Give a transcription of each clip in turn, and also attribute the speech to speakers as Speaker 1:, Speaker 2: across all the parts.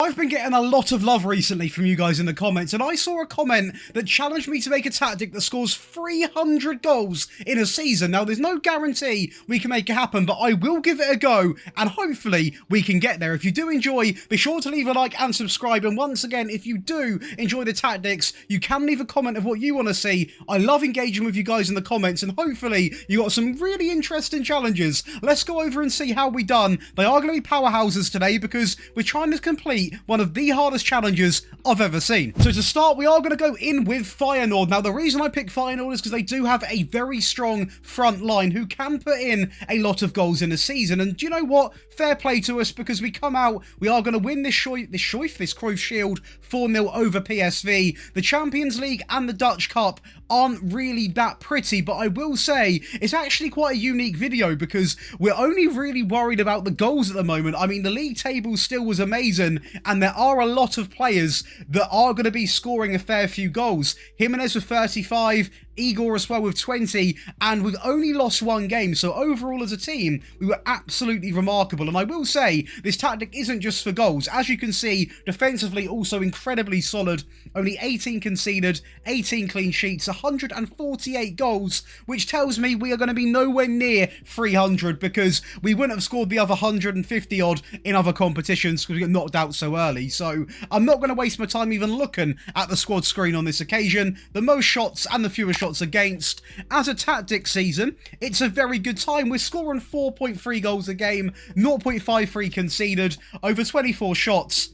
Speaker 1: I've been getting a lot of love recently from you guys in the comments, and I saw a comment that challenged me to make a tactic that scores 300 goals in a season. Now, there's no guarantee we can make it happen, but I will give it a go, and hopefully we can get there. If you do enjoy, be sure to leave a like and subscribe, and once again, if you do enjoy the tactics, you can leave a comment of what you want to see. I love engaging with you guys in the comments, and hopefully you got some really interesting challenges. Let's go over and see how we done. They are going to be powerhouses today because we're trying to complete one of the hardest challenges I've ever seen. So to start, we are going to go in with Feyenoord. Now, the reason I picked Feyenoord is because they do have a very strong front line who can put in a lot of goals in a season. And do you know what? Fair play to us, because we come out, we are going to win this Cruyff Shield 4-0 over PSV. The Champions League and the Dutch Cup aren't really that pretty, but I will say it's actually quite a unique video because we're only really worried about the goals at the moment. I mean, the league table still was amazing, and there are a lot of players that are going to be scoring a fair few goals. Jimenez with 35, Igor as well with 20, and we've only lost one game. So overall as a team, we were absolutely remarkable. And I will say, this tactic isn't just for goals. As you can see, defensively also incredibly solid. Only 18 conceded, 18 clean sheets, 148 goals, which tells me we are going to be nowhere near 300 because we wouldn't have scored the other 150 odd in other competitions because we got knocked out so early. So I'm not going to waste my time even looking at the squad screen on this occasion. The most shots and the fewest shots against. As a tactic season, it's a very good time. We're scoring 4.3 goals a game, 0.53 conceded, over 24 shots,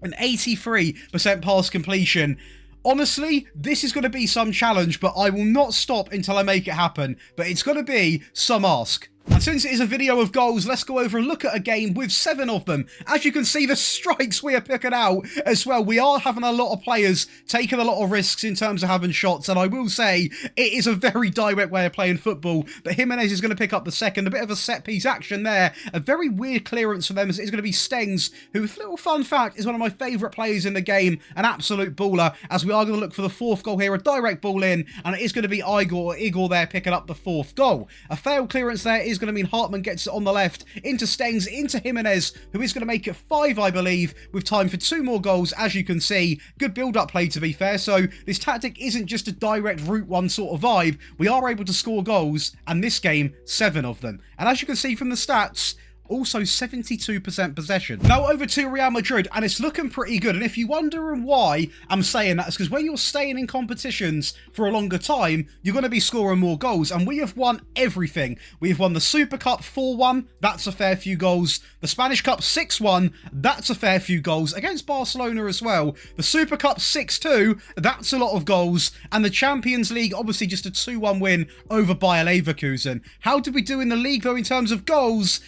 Speaker 1: and 83% pass completion. Honestly, this is going to be some challenge, but I will not stop until I make it happen. But it's going to be some ask. And since it is a video of goals, let's go over and look at a game with 7 of them. As you can see, the strikes we are picking out as well. We are having a lot of players taking a lot of risks in terms of having shots. And I will say, it is a very direct way of playing football. But Jimenez is going to pick up the second. A bit of a set-piece action there. A very weird clearance for them as it is going to be Stengs, who, little fun fact, is one of my favourite players in the game. An absolute baller. As we are going to look for the 4th goal here. A direct ball in. And it is going to be Igor there picking up the 4th goal. A failed clearance there is going to mean Hartman gets it on the left into Stengs, into Jimenez, who is going to make it 5, I believe, with time for 2 more goals. As you can see, good build-up play, to be fair. So this tactic isn't just a direct route one sort of vibe. We are able to score goals, and this game, 7 of them. And as you can see from the stats, also 72% possession. Now over to Real Madrid, and it's looking pretty good. And if you're wondering why I'm saying that, it's because when you're staying in competitions for a longer time, you're going to be scoring more goals. And we have won everything. We have won the Super Cup 4-1. That's a fair few goals. The Spanish Cup 6-1. That's a fair few goals. Against Barcelona as well. The Super Cup 6-2. That's a lot of goals. And the Champions League, obviously just a 2-1 win over Bayer Leverkusen. How did we do in the league, though, in terms of goals?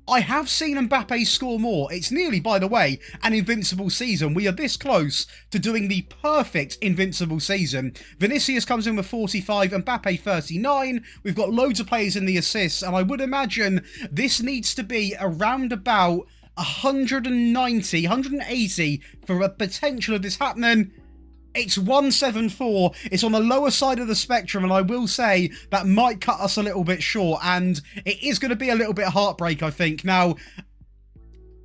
Speaker 1: I have seen Mbappe score more. It's nearly, by the way, an invincible season. We are this close to doing the perfect invincible season. Vinicius comes in with 45, Mbappe 39. We've got loads of players in the assists, and I would imagine this needs to be around about 190, 180 for a potential of this happening. It's 174. It's on the lower side of the spectrum, and I will say that might cut us a little bit short, and it is going to be a little bit heartbreak, I think. Now,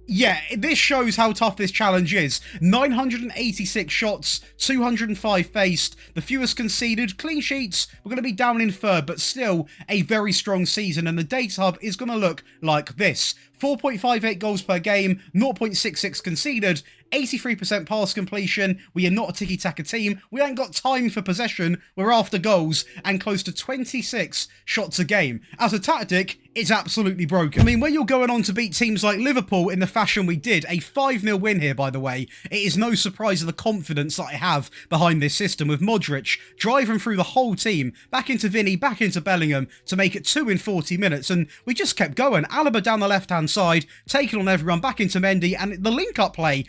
Speaker 1: yeah, this shows how tough this challenge is. 986 shots, 205 faced, the fewest conceded. Clean sheets, we're going to be down in 3rd, but still a very strong season, and the data hub is going to look like this. 4.58 goals per game, 0.66 conceded, 83% pass completion. We are not a tiki-taka team. We ain't got time for possession. We're after goals, and close to 26 shots a game. As a tactic, it's absolutely broken. I mean, when you're going on to beat teams like Liverpool in the fashion we did, a 5-0 win here, by the way, it is no surprise of the confidence that I have behind this system, with Modric driving through the whole team, back into Vinny, back into Bellingham, to make it 2 in 40 minutes, and we just kept going. Alaba down the left-hand side, taking on everyone, back into Mendy, and the link-up play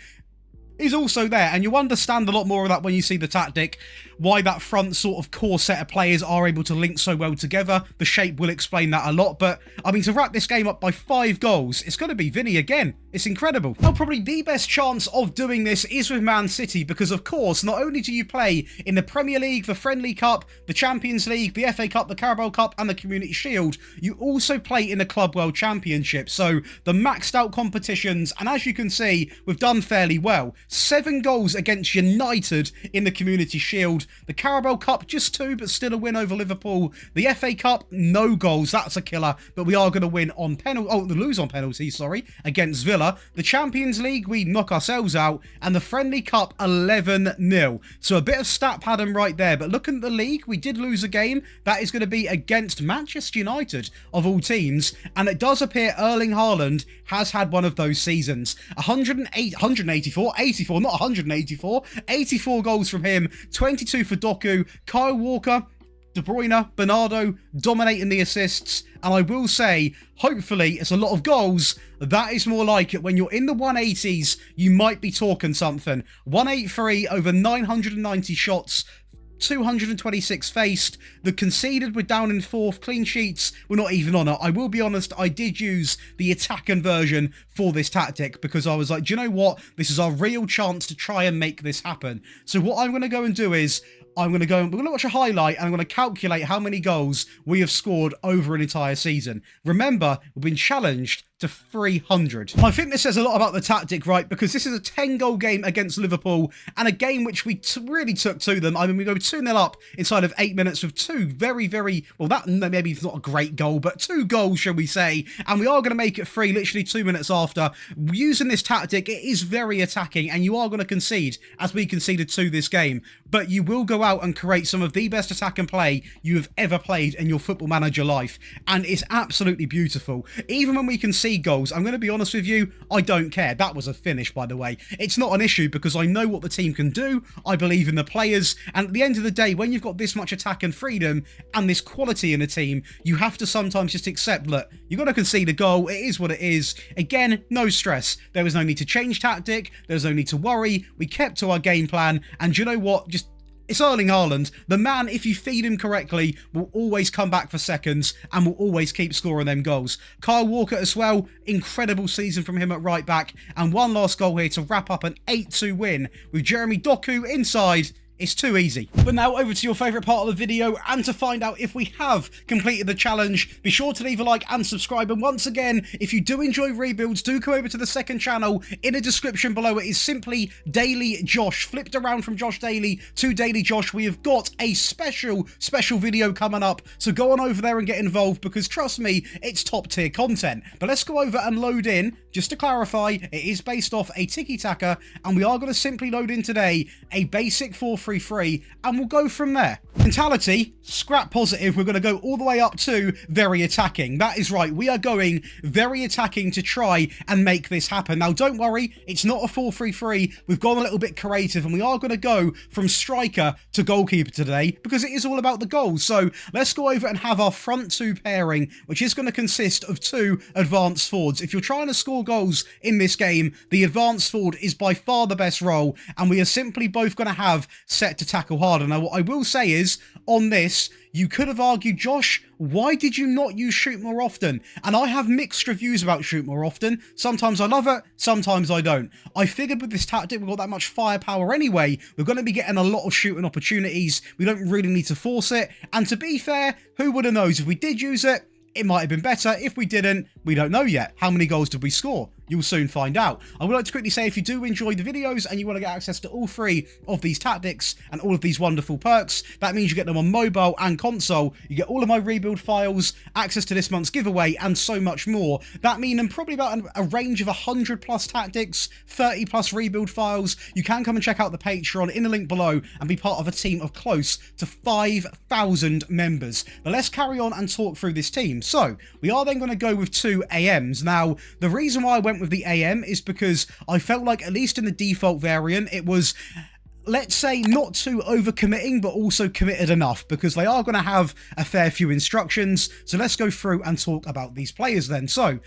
Speaker 1: is also there, and you understand a lot more of that when you see the tactic, why that front sort of core set of players are able to link so well together. The shape will explain that a lot, but I mean, to wrap this game up by 5 goals, it's going to be Vinny again. It's incredible. Now, probably the best chance of doing this is with Man City, because of course, not only do you play in the Premier League, the Friendly Cup, the Champions League, the FA Cup, the Carabao Cup, and the Community Shield, you also play in the Club World Championship, so the maxed out competitions, and as you can see, we've done fairly well. 7 goals against United in the Community Shield. The Carabao Cup, just 2, but still a win over Liverpool. The FA Cup, no goals. That's a killer, but we are going to win on lose on penalties, sorry, against Villa. The Champions League, we knock ourselves out, and the Friendly Cup, 11-0. So a bit of stat pattern right there, but looking at the league, we did lose a game. That is going to be against Manchester United, of all teams, and it does appear Erling Haaland has had one of those seasons. 84 goals from him, 22 for Doku, Kyle Walker, De Bruyne, Bernardo dominating the assists, and I will say, hopefully, it's a lot of goals. That is more like it. When you're in the 180s, you might be talking something. 183 over 990 shots, 226 faced. The conceded, we're down in 4th. Clean sheets, we're not even on it. I will be honest, I did use the attacking version for this tactic because I was like, do you know what? This is our real chance to try and make this happen. So what I'm going to go and do is, we're going to watch a highlight and I'm going to calculate how many goals we have scored over an entire season. Remember, we've been challenged to 300. I think this says a lot about the tactic, right? Because this is a 10-goal game against Liverpool and a game which we really took to them. I mean, we go 2-0 up inside of 8 minutes with 2 very, well, that maybe is not a great goal, but 2 goals, shall we say, and we are going to make it 3 literally 2 minutes after. Using this tactic, it is very attacking, and you are going to concede, as we conceded to this game, but you will go out and create some of the best attack and play you have ever played in your Football Manager life, and it's absolutely beautiful. Even when we concede goals, I'm going to be honest with you, I don't care. That was a finish, by the way. It's not an issue because I know what the team can do. I believe in the players, and at the end of the day, when you've got this much attack and freedom and this quality in a team, you have to sometimes just accept, look, you've got to concede a goal. It is what it is. Again, no stress. There was no need to change tactic. There was no need to worry. We kept to our game plan, and you know what? It's Erling Haaland. The man, if you feed him correctly, will always come back for seconds and will always keep scoring them goals. Kyle Walker as well. Incredible season from him at right back. And one last goal here to wrap up an 8-2 win with Jeremy Doku inside. It's too easy. But now over to your favourite part of the video, and to find out if we have completed the challenge, be sure to leave a like and subscribe. And once again, if you do enjoy rebuilds, do come over to the second channel. In the description below, it is simply Daily Josh. Flipped around from JoshDaly to Daily Josh. We have got a special video coming up, so go on over there and get involved, because trust me, it's top tier content. But let's go over and load in. Just to clarify, it is based off a tiki-taka, and we are going to simply load in today a basic 4-3-3, and we'll go from there. Mentality, scrap positive, we're going to go all the way up to very attacking. That is right, we are going very attacking to try and make this happen. Now, don't worry, it's not a 4-3-3. We've gone a little bit creative, and we are going to go from striker to goalkeeper today, because it is all about the goals. So let's go over and have our front 2 pairing, which is going to consist of 2 advanced forwards. If you're trying to score goals in this game, the advanced forward is by far the best role, and we are simply both going to have set to tackle harder. Now, what I will say is, on this, you could have argued, Josh, why did you not use shoot more often? And I have mixed reviews about shoot more often. Sometimes I love it, sometimes I don't. I figured with this tactic, we've got that much firepower anyway. We're going to be getting a lot of shooting opportunities. We don't really need to force it. And to be fair, who would have known? If we did use it, it might have been better. If we didn't, we don't know yet. How many goals did we score? You'll soon find out. I would like to quickly say, if you do enjoy the videos and you want to get access to all 3 of these tactics and all of these wonderful perks, that means you get them on mobile and console. You get all of my rebuild files, access to this month's giveaway, and so much more. That means probably about a range of 100 plus tactics, 30 plus rebuild files. You can come and check out the Patreon in the link below and be part of a team of close to 5,000 members. But let's carry on and talk through this team. So we are then going to go with 2 AMs. Now, the reason why I went with the AM is because I felt like, at least in the default variant, it was let's say not too overcommitting, but also committed enough, because they are going to have a fair few instructions. So let's go through and talk about these players then. So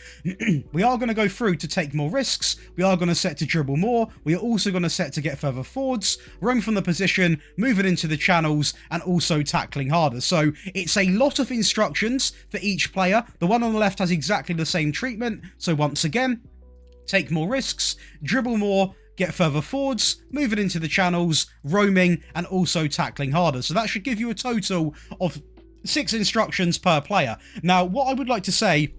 Speaker 1: we are going to go through to take more risks. We are going to set to dribble more. We are also going to set to get further forwards, roam from the position, moving into the channels, and also tackling harder. So it's a lot of instructions for each player. The one on the left has exactly the same treatment. So once again, take more risks, dribble more, get further forwards, moving into the channels, roaming, and also tackling harder. So that should give you a total of 6 instructions per player. Now, what I would like to say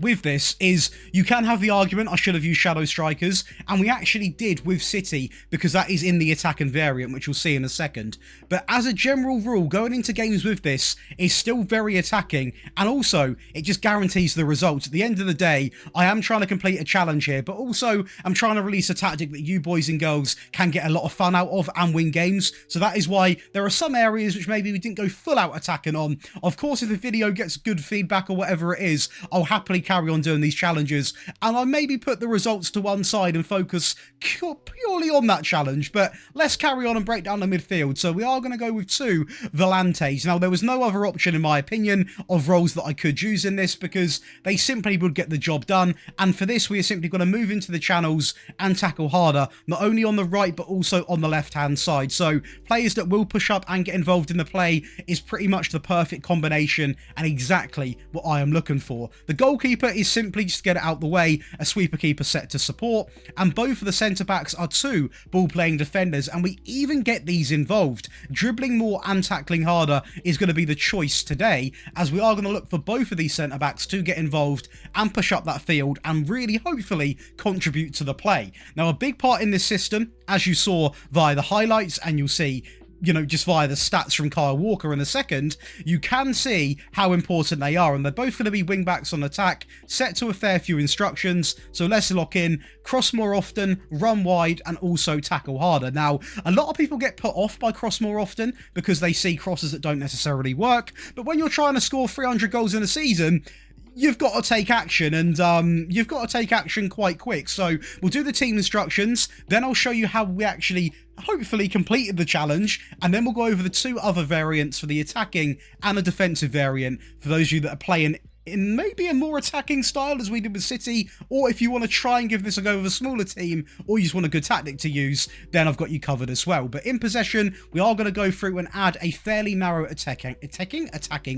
Speaker 1: with this is you can have the argument I should have used shadow strikers, and we actually did with City because that is in the attacking variant, which we'll see in a second. But as a general rule, going into games with this is still very attacking, and also it just guarantees the results. At the end of the day, I am trying to complete a challenge here, but also I'm trying to release a tactic that you boys and girls can get a lot of fun out of and win games. So that is why there are some areas which maybe we didn't go full out attacking on. Of course, if the video gets good feedback or whatever it is, I'll happily carry on doing these challenges, and I maybe put the results to one side and focus purely on that challenge. But let's carry on and break down the midfield. So we are going to go with 2 Volantes. Now, there was no other option, in my opinion, of roles that I could use in this because they simply would get the job done. And for this, we are simply going to move into the channels and tackle harder, not only on the right, but also on the left-hand side. So players that will push up and get involved in the play is pretty much the perfect combination and exactly what I am looking for. The goalkeeper is simply just get it out the way, a sweeper keeper set to support, and both of the centre-backs are 2 ball-playing defenders, and we even get these involved. Dribbling more and tackling harder is going to be the choice today, as we are going to look for both of these centre-backs to get involved and push up that field and really, hopefully, contribute to the play. Now, a big part in this system, as you saw via the highlights, and you'll see just via the stats from Kyle Walker in a second, you can see how important they are, and they're both going to be wing backs on attack, set to a fair few instructions. So let's lock in, cross more often, run wide, and also tackle harder. Now, a lot of people get put off by cross more often because they see crosses that don't necessarily work, but when you're trying to score 300 goals in a season, you've got to take action, and you've got to take action quite quick. So we'll do the team instructions, then I'll show you how we actually hopefully completed the challenge, and then we'll go over the 2 other variants for the attacking and the defensive variant for those of you that are playing in maybe a more attacking style as we did with City, or if you want to try and give this a go with a smaller team, or you just want a good tactic to use, then I've got you covered as well. But in possession, we are going to go through and add a fairly narrow attacking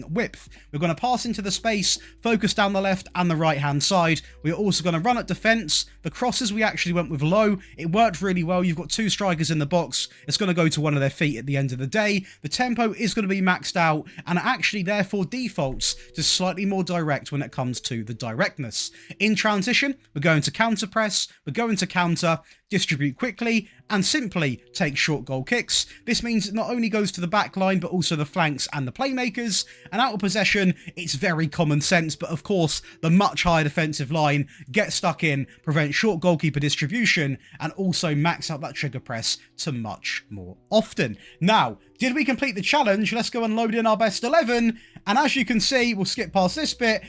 Speaker 1: width. We're going to pass into the space, focus down the left and the right hand side. We're also going to run at defence. The crosses we actually went with low. It worked really well. You've got 2 strikers in the box. It's going to go to one of their feet at the end of the day. The tempo is going to be maxed out, and it actually therefore defaults to slightly more direct when it comes to the directness. In transition, we're going to counter press, we're going to counter, distribute quickly, and simply take short goal kicks. This means it not only goes to the back line, but also the flanks and the playmakers. And out of possession, it's very common sense, but of course, the much higher defensive line gets stuck in, prevent short goalkeeper distribution, and also max out that trigger press to much more often. Now, did we complete the challenge? Let's go and load in our best 11. And as you can see, we'll skip past this bit.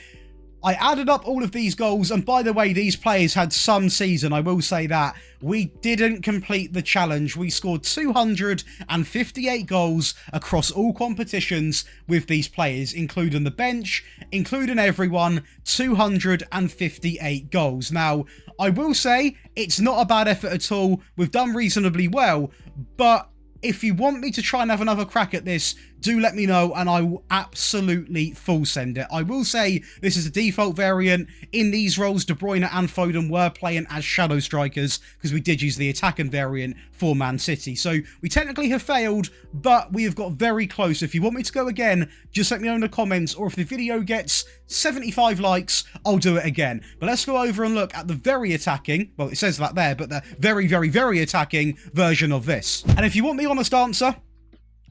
Speaker 1: I added up all of these goals, and by the way, these players had some season, I will say that. We didn't complete the challenge. We scored 258 goals across all competitions with these players, including the bench, including everyone, 258 goals. Now, I will say, it's not a bad effort at all. We've done reasonably well, but if you want me to try and have another crack at this, do let me know and I will absolutely full send it. I will say this is a default variant. In these roles, De Bruyne and Foden were playing as shadow strikers because we did use the attacking variant for Man City. So we technically have failed, but we have got very close. If you want me to go again, just let me know in the comments, or if the video gets 75 likes, I'll do it again. But let's go over and look at the very attacking, well, it says that there, but the very, very, very attacking version of this. And if you want the honest answer,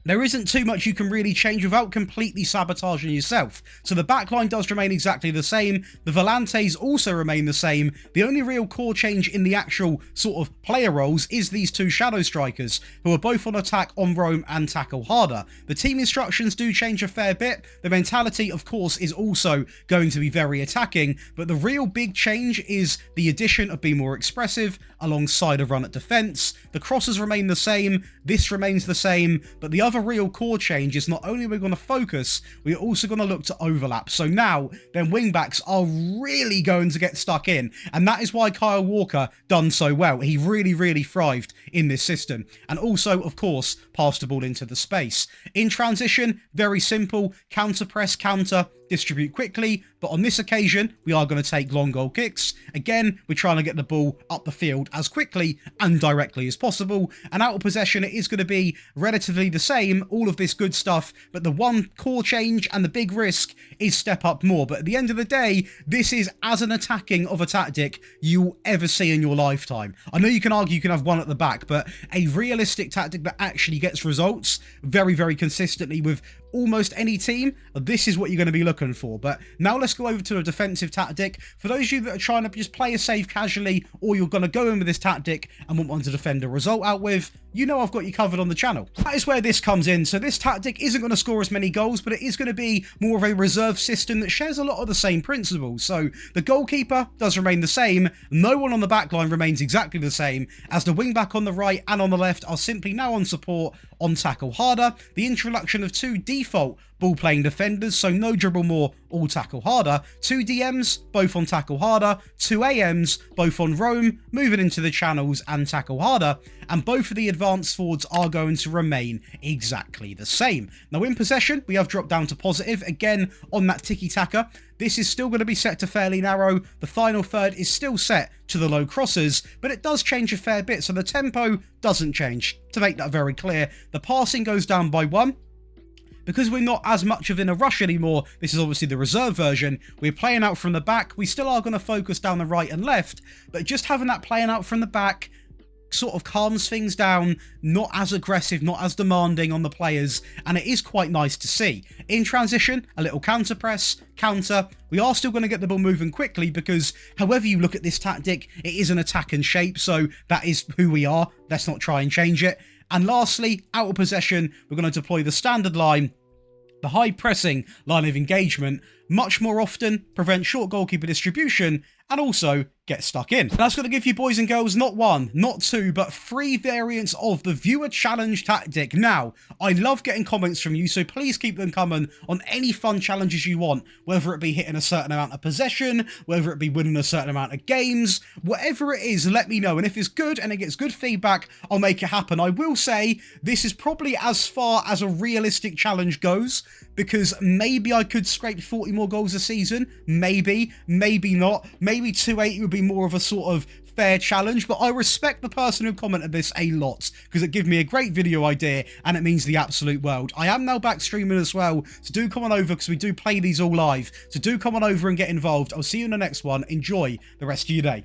Speaker 1: there isn't too much you can really change without completely sabotaging yourself. So the backline does remain exactly the same, the Volantes also remain the same. The only real core change in the actual sort of player roles is these two shadow strikers, who are both on attack, on roam and tackle harder. The team instructions do change a fair bit. The mentality, of course, is also going to be very attacking, but the real big change is the addition of being more expressive alongside a run at defence. The crosses remain the same, this remains the same, but the other real core change is not only are we going to focus, we're also going to look to overlap. So now, then wing-backs are really going to get stuck in, and that is why Kyle Walker done so well. He really thrived in this system, and also, of course, passed the ball into the space. In transition, very simple, counter press, counter, distribute quickly, but on this occasion, we are going to take long goal kicks. Again, we're trying to get the ball up the field as quickly and directly as possible, and out of possession, it is going to be relatively the same, all of this good stuff, but the one core change and the big risk is step up more. But at the end of the day, this is as an attacking of a tactic you'll ever see in your lifetime. I know you can argue you can have one at the back, but a realistic tactic that actually gets results very consistently with almost any team, this is what you're going to be looking for. But now let's go over to a defensive tactic. For those of you that are trying to just play a safe casually, or you're going to go in with this tactic and want one to defend a result out with, you know I've got you covered on the channel. That is where this comes in. So this tactic isn't going to score as many goals, but it is going to be more of a reserve system that shares a lot of the same principles. So the goalkeeper does remain the same, no one on the back line remains exactly the same, as the wing back on the right and on the left are simply now on support, on tackle harder. The introduction of two default ball-playing defenders, so no dribble more, all tackle harder. Two DMs, both on tackle harder. Two AMs, both on roam, moving into the channels and tackle harder. And both of the advanced forwards are going to remain exactly the same. Now in possession, we have dropped down to positive, again on that tiki-taka. This is still going to be set to fairly narrow. The final third is still set to the low crosses, but it does change a fair bit, so the tempo doesn't change. To make that very clear, the passing goes down by 1. Because we're not as much of in a rush anymore, this is obviously the reserve version, we're playing out from the back. We still are going to focus down the right and left, but just having that playing out from the back sort of calms things down, not as aggressive, not as demanding on the players, and it is quite nice to see. In transition, a little counter press, counter. We are still going to get the ball moving quickly because however you look at this tactic, it is an attack and shape, so that is who we are. Let's not try and change it. And lastly, out of possession, we're going to deploy the standard line, the high pressing line of engagement, much more often, prevent short goalkeeper distribution, and also get stuck in. That's going to give you boys and girls not one, not two, but 3 variants of the viewer challenge tactic. Now, I love getting comments from you, so please keep them coming on any fun challenges you want, whether it be hitting a certain amount of possession, whether it be winning a certain amount of games, whatever it is, let me know. And if it's good and it gets good feedback, I'll make it happen. I will say this is probably as far as a realistic challenge goes, because maybe I could scrape 40 more goals a season, maybe not, maybe 280 would be more of a sort of fair challenge, but I respect the person who commented this a lot because it gave me a great video idea and it means the absolute world. I am now back streaming as well, so do come on over because we do play these all live, so do come on over and get involved. I'll see you in the next one. Enjoy the rest of your day.